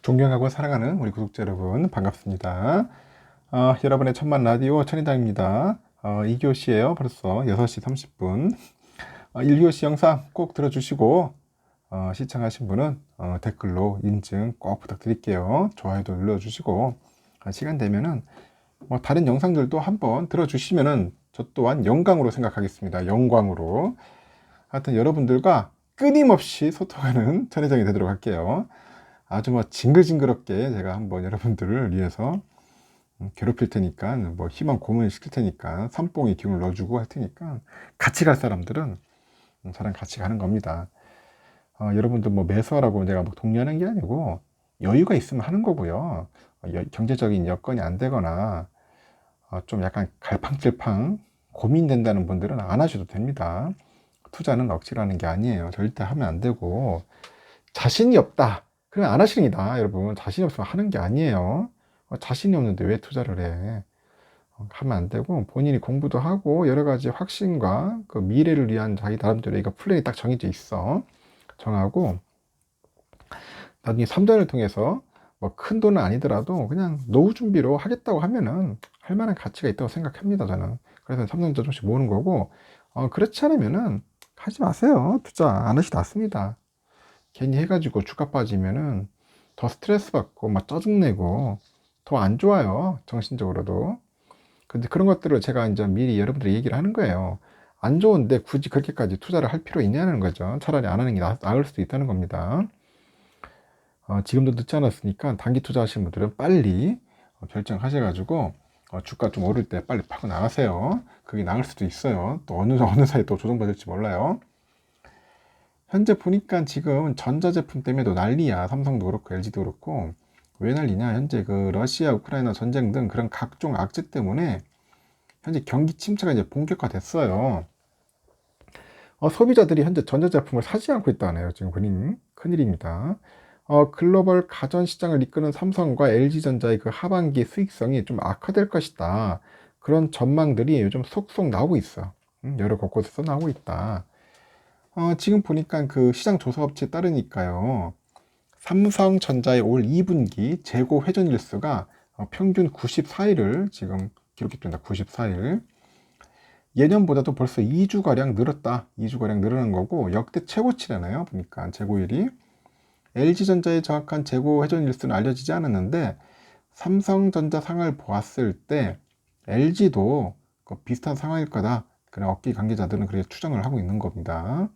존경하고 사랑하는 우리 구독자 여러분 반갑습니다. 여러분의 천만 라디오 천인당입니다. 2교시에요. 벌써 6시 30분. 1교시 영상 꼭 들어주시고 시청하신 분은 댓글로 인증 꼭 부탁드릴게요. 좋아요도 눌러주시고 시간 되면은 다른 영상들도 한번 들어주시면은 저 또한 영광으로 생각하겠습니다. 영광으로. 하여튼 여러분들과 끊임없이 소통하는 천혜장이 되도록 할게요. 아주 징글징글하게 제가 한번 여러분들을 위해서 괴롭힐 테니까, 희망 고문을 시킬 테니까, 삼뽕에 기운을 넣어주고 할 테니까, 같이 갈 사람들은 저랑 같이 가는 겁니다. 여러분들 매수하라고 내가 독려하는 게 아니고, 여유가 있으면 하는 거고요. 경제적인 여건이 안 되거나, 좀 약간 갈팡질팡 고민된다는 분들은 안 하셔도 됩니다. 투자는 억지로 하는 게 아니에요. 절대 하면 안 되고, 자신이 없다. 그러면 안 하시는 게 나아, 여러분. 자신이 없으면 하는 게 아니에요. 자신이 없는데 왜 투자를 해? 하면 안 되고, 본인이 공부도 하고, 여러 가지 확신과 그 미래를 위한 자기 나름대로의 플랜이 딱 정해져 있어. 정하고, 나중에 3년을 통해서 큰 돈은 아니더라도 그냥 노후 준비로 하겠다고 하면은 할 만한 가치가 있다고 생각합니다, 저는. 그래서 3년 조금씩 모으는 거고, 그렇지 않으면은 하지 마세요. 투자 안 하시도 낫습니다. 괜히 해가지고 주가 빠지면은 더 스트레스 받고 짜증내고 더 안 좋아요, 정신적으로도. 근데 그런 것들을 제가 이제 미리 여러분들이 얘기를 하는 거예요. 안 좋은데 굳이 그렇게까지 투자를 할 필요 있냐는 거죠. 차라리 안 하는 게 나을 수도 있다는 겁니다. 지금도 늦지 않았으니까 단기 투자하시는 분들은 빨리 결정하셔가지고 주가 좀 오를 때 빨리 파고 나가세요. 그게 나을 수도 있어요. 또 어느 사이에 또 조정받을지 몰라요. 현재 보니까 지금 전자제품 때문에도 난리야. 삼성도 그렇고 LG도 그렇고. 왜 난리냐? 현재 그 러시아 우크라이나 전쟁 등 그런 각종 악재 때문에 현재 경기 침체가 이제 본격화됐어요. 소비자들이 현재 전자제품을 사지 않고 있다네요. 지금 큰일입니다. 글로벌 가전시장을 이끄는 삼성과 LG전자의 그 하반기 수익성이 좀 악화될 것이다. 그런 전망들이 요즘 속속 나오고 있어. 여러 곳곳에서 나오고 있다. 지금 보니까 그 시장 조사업체에 따르니까요. 삼성전자의 올 2분기 재고 회전 일수가 평균 94일을 지금 기록했습니다. 94일. 예년보다도 벌써 2주가량 늘었다. 2주가량 늘어난 거고 역대 최고치라네요. 보니까 재고일이. LG전자의 정확한 재고 회전 일수는 알려지지 않았는데 삼성전자 상황을 보았을 때 LG도 비슷한 상황일 거다. 그런 업계 관계자들은 그렇게 추정을 하고 있는 겁니다.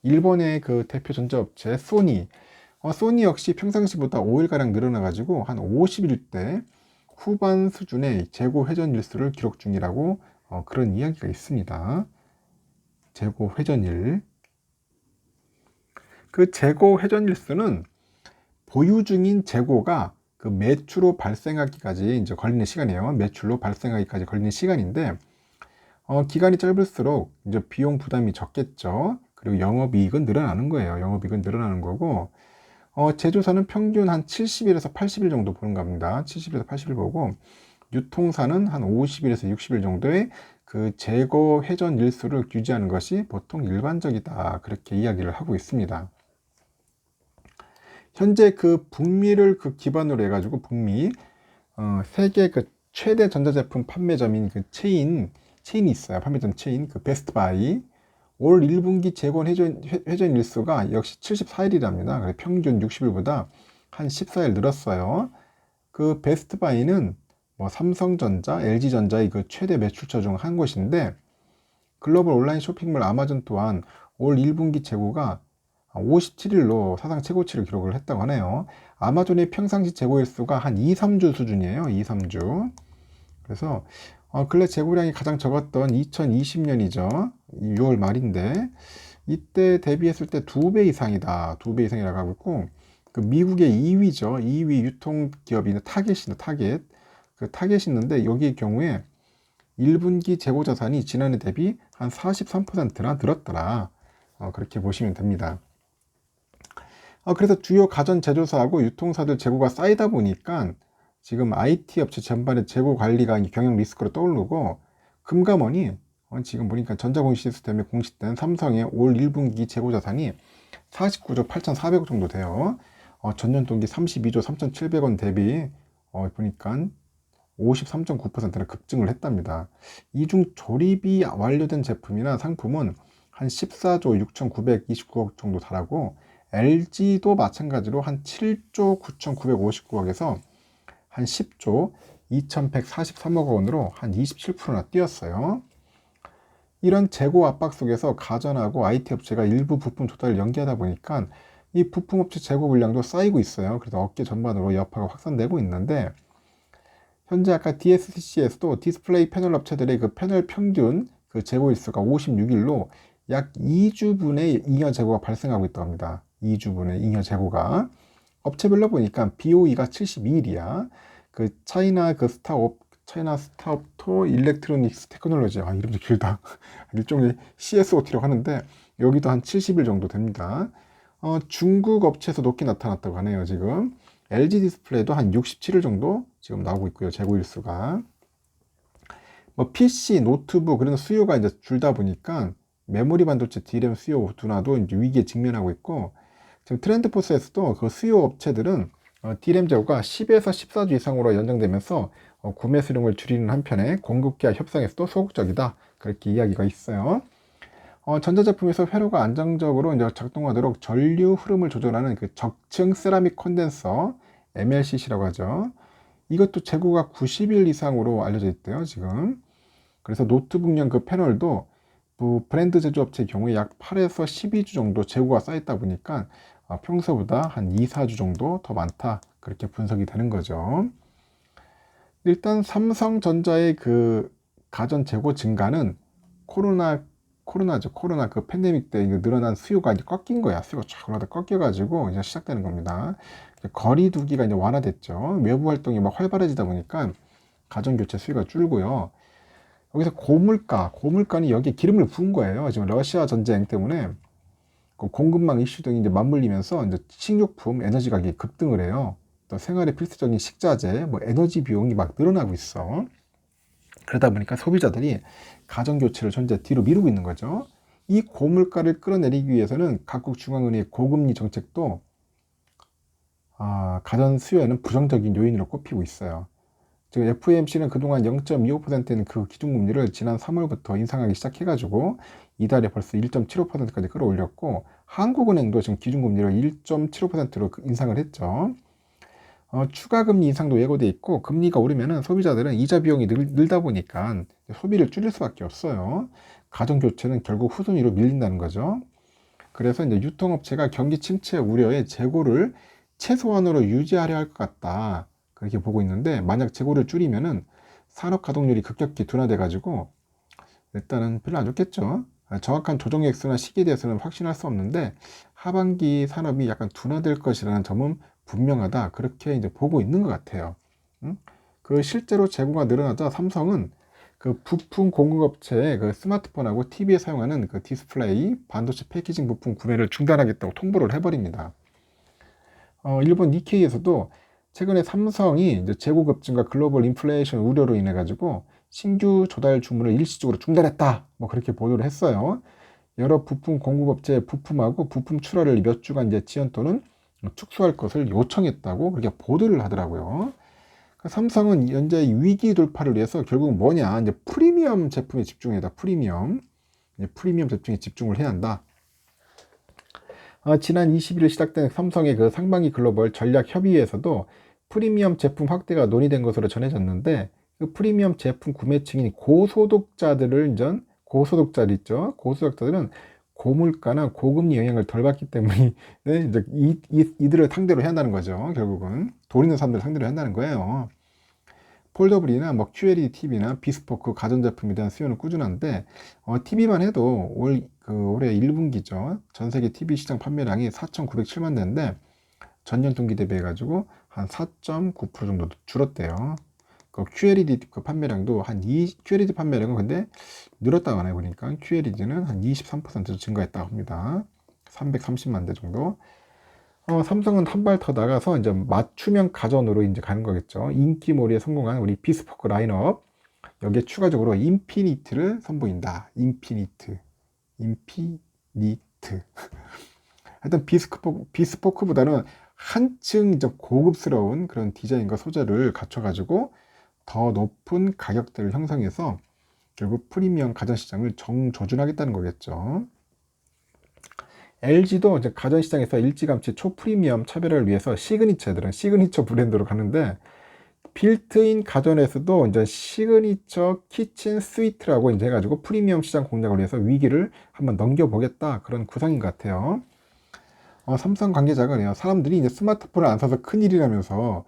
일본의 그 대표 전자업체 소니 역시 평상시보다 5일가량 늘어나가지고 한 50일대 후반 수준의 재고 회전 일수를 기록 중이라고 그런 이야기가 있습니다. 재고 회전일. 그 재고 회전 일수는 보유 중인 재고가 그 매출로 발생하기까지 이제 걸리는 시간이에요. 매출로 발생하기까지 걸리는 시간인데 기간이 짧을수록 이제 비용 부담이 적겠죠. 그리고 영업이익은 늘어나는 거예요. 영업이익은 늘어나는 거고 제조사는 평균 한 70일에서 80일 정도 보는 겁니다. 70일에서 80일 보고 유통사는 한 50일에서 60일 정도의 그 재고 회전 일수를 유지하는 것이 보통 일반적이다. 그렇게 이야기를 하고 있습니다. 현재 그 북미를 그 기반으로 해가지고 북미 세계 그 최대 전자제품 판매점인 그 체인이 있어요. 판매점 체인 그 베스트바이. 올 1분기 재고 회전 일수가 역시 74일이랍니다. 평균 60일보다 한 14일 늘었어요. 그 베스트바이는 삼성전자, LG전자의 그 최대 매출처 중 한 곳인데 글로벌 온라인 쇼핑몰 아마존 또한 올 1분기 재고가 57일로 사상 최고치를 기록을 했다고 하네요. 아마존의 평상시 재고일수가 한 2, 3주 수준이에요. 2, 3주. 그래서 근래 재고량이 가장 적었던 2020년이죠. 6월 말인데 이때 대비했을 때 2배 이상이다. 2배 이상이라고 하고 있고 그 미국의 2위죠. 2위 유통기업인 타겟이다. 타겟. 그 타겟이 있는데 여기의 경우에 1분기 재고 자산이 지난해 대비 한 43%나 늘었더라. 그렇게 보시면 됩니다. 그래서 주요 가전 제조사하고 유통사들 재고가 쌓이다 보니까 지금 IT 업체 전반의 재고 관리가 경영 리스크로 떠오르고 금감원이 지금 보니까 전자공시 시스템에 공시된 삼성의 올 1분기 재고 자산이 49조 8,400억 정도 돼요. 전년 동기 32조 3,700원 대비 보니까 53.9%나 급증을 했답니다. 이 중 조립이 완료된 제품이나 상품은 한 14조 6,929억 정도 달하고, LG도 마찬가지로 한 7조 9,959억에서 한 10조 2,143억 원으로 한 27%나 뛰었어요. 이런 재고 압박 속에서 가전하고 IT 업체가 일부 부품 조달을 연기하다 보니까 이 부품업체 재고 물량도 쌓이고 있어요. 그래서 업계 전반으로 여파가 확산되고 있는데, 현재 아까 DSCC에서도 디스플레이 패널 업체들의 그 패널 평균 그 재고 일수가 56일로 약 2주분의 잉여 재고가 발생하고 있다고 합니다. 2주분의 잉여 재고가. 업체별로 보니까 BOE가 72일이야. 그 차이나 스타업토 일렉트로닉스 테크놀로지, 이름도 길다. 일종의 CSOT라고 하는데, 여기도 한 70일 정도 됩니다. 중국 업체에서 높게 나타났다고 하네요, 지금. LG 디스플레이도 한 67일 정도 지금 나오고 있고요, 재고 일수가. PC, 노트북, 그런 수요가 이제 줄다 보니까 메모리 반도체 DRAM 수요 둔화도 이제 위기에 직면하고 있고, 지금 트렌드포스에서도 그 수요 업체들은 DRAM 재고가 10에서 14주 이상으로 연장되면서 구매 수량을 줄이는 한편에 공급기와 협상에서도 소극적이다, 그렇게 이야기가 있어요. 전자제품에서 회로가 안정적으로 이제 작동하도록 전류 흐름을 조절하는 그 적층 세라믹 콘덴서, MLCC라고 하죠. 이것도 재고가 90일 이상으로 알려져 있대요, 지금. 그래서 노트북용 그 패널도 브랜드 제조업체의 경우에 약 8에서 12주 정도 재고가 쌓였다 보니까 평소보다 한 2, 4주 정도 더 많다, 그렇게 분석이 되는 거죠. 일단 삼성전자의 그 가전 재고 증가는 코로나 그 팬데믹 때 늘어난 수요가 이제 꺾인 거야. 수요가 쫙 올라다 꺾여가지고 이제 시작되는 겁니다. 거리 두기가 이제 완화됐죠. 외부 활동이 막 활발해지다 보니까 가전 교체 수요가 줄고요. 여기서 고물가는 여기에 기름을 부은 거예요. 지금 러시아 전쟁 때문에 그 공급망 이슈 등이 이제 맞물리면서 이제 식료품, 에너지 가격이 급등을 해요. 또 생활의 필수적인 식자재, 에너지 비용이 막 늘어나고 있어. 그러다 보니까 소비자들이 가전 교체를 현재 뒤로 미루고 있는 거죠. 이 고물가를 끌어내리기 위해서는 각국 중앙은행의 고금리 정책도 가전 수요에는 부정적인 요인으로 꼽히고 있어요. 지금 FOMC는 그동안 0.25%는 그 기준금리를 지난 3월부터 인상하기 시작해가지고 이달에 벌써 1.75%까지 끌어올렸고, 한국은행도 지금 기준금리를 1.75%로 인상을 했죠. 추가 금리 인상도 예고돼 있고, 금리가 오르면은 소비자들은 이자 비용이 늘다 보니까 소비를 줄일 수밖에 없어요. 가전 교체는 결국 후순위로 밀린다는 거죠. 그래서 이제 유통업체가 경기 침체 우려에 재고를 최소한으로 유지하려 할 것 같다, 그렇게 보고 있는데, 만약 재고를 줄이면은 산업 가동률이 급격히 둔화돼 가지고 일단은 별로 안 좋겠죠. 정확한 조정 액수나 시기에 대해서는 확신할 수 없는데, 하반기 산업이 약간 둔화될 것이라는 점은 분명하다, 그렇게 이제 보고 있는 것 같아요. 그 실제로 재고가 늘어나자 삼성은 그 부품 공급업체의 그 스마트폰하고 TV에 사용하는 그 디스플레이, 반도체 패키징 부품 구매를 중단하겠다고 통보를 해버립니다. 일본 니케이에서도 최근에 삼성이 이제 재고 급증과 글로벌 인플레이션 우려로 인해 가지고 신규 조달 주문을 일시적으로 중단했다, 그렇게 보도를 했어요. 여러 부품 공급업체 부품하고 부품 출하를 몇 주간 이제 지연 또는 축소할 것을 요청했다고 그렇게 보도를 하더라고요. 삼성은 현재 위기 돌파를 위해서 결국 뭐냐, 이제 프리미엄 제품에 집중해다. 프리미엄 제품에 집중을 해야 한다. 지난 20일 시작된 삼성의 그 상반기 글로벌 전략 협의회에서도 프리미엄 제품 확대가 논의된 것으로 전해졌는데, 그 프리미엄 제품 구매층인 고소득자들 있죠. 고소득자들은 고물가나 고금리 영향을 덜 받기 때문에 이제 이들을 상대로 해야 한다는 거죠. 결국은 돈 있는 사람들을 상대로 해야 한다는 거예요. 폴더블이나 QLED TV나 비스포크 가전제품에 대한 수요는 꾸준한데, TV만 해도 올해 1분기죠. 전 세계 TV 시장 판매량이 4,907만 대인데 전년 동기 대비해 가지고 한 4.9% 정도 줄었대요. 그 QLED 그 판매량도 QLED 판매량은 근데 늘었다고 하네. 보니까 QLED는 한 23% 증가했다고 합니다. 330만 대 정도. 삼성은 한 발 더 나가서 이제 맞춤형 가전으로 이제 가는 거겠죠. 인기몰이에 성공한 우리 비스포크 라인업, 여기에 추가적으로 인피니트를 선보인다. 인피니트. 하여튼 비스포크보다는 한층 이제 고급스러운 그런 디자인과 소재를 갖춰가지고 더 높은 가격대를 형성해서 결국 프리미엄 가전시장을 정조준하겠다는 거겠죠. LG도 이제 가전시장에서 일찌감치 초프리미엄 차별화를 위해서 시그니처들은 시그니처 브랜드로 가는데, 빌트인 가전에서도 이제 시그니처 키친 스위트라고 이제 해가지고 프리미엄 시장 공략을 위해서 위기를 한번 넘겨보겠다, 그런 구상인 것 같아요. 삼성 관계자가 그래요. 사람들이 이제 스마트폰을 안 사서 큰일이라면서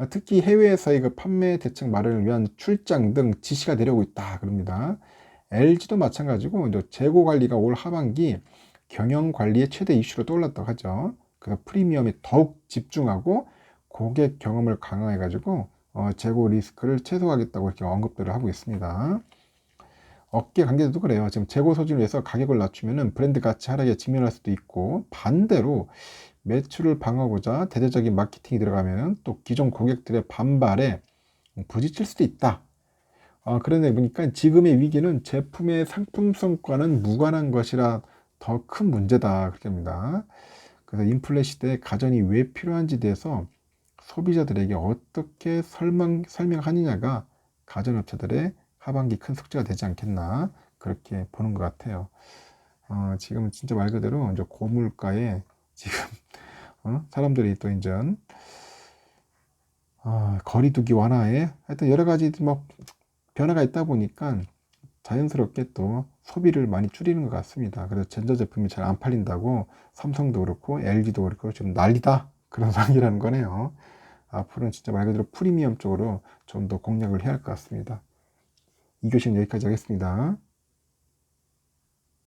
특히 해외에서의 그 판매 대책 마련을 위한 출장 등 지시가 내려오고 있다, 그럽니다. LG도 마찬가지고 이제 재고 관리가 올 하반기 경영 관리의 최대 이슈로 떠올랐다고 하죠. 그래서 프리미엄에 더욱 집중하고 고객 경험을 강화해가지고 재고 리스크를 최소화하겠다고 이렇게 언급들을 하고 있습니다. 업계 관계자도 그래요. 지금 재고 소진을 위해서 가격을 낮추면 브랜드 가치 하락에 직면할 수도 있고, 반대로 매출을 방어하고자 대대적인 마케팅이 들어가면 또 기존 고객들의 반발에 부딪힐 수도 있다. 그런데 보니까 지금의 위기는 제품의 상품성과는 무관한 것이라 더 큰 문제다, 그렇게 합니다. 그래서 인플레 시대에 가전이 왜 필요한지 대해서 소비자들에게 어떻게 설명하느냐가 가전업체들의 하반기 큰 숙제가 되지 않겠나, 그렇게 보는 것 같아요. 지금 진짜 말 그대로 이제 고물가에 지금 사람들이 또 이제 거리두기 완화에 하여튼 여러 가지 뭐 변화가 있다 보니까 자연스럽게 또 소비를 많이 줄이는 것 같습니다. 그래서 전자제품이 잘 안 팔린다고 삼성도 그렇고 LG도 그렇고 지금 난리다, 그런 상황이라는 거네요. 앞으로는 진짜 말 그대로 프리미엄 쪽으로 좀 더 공략을 해야 할 것 같습니다. 이 교시는 여기까지 하겠습니다.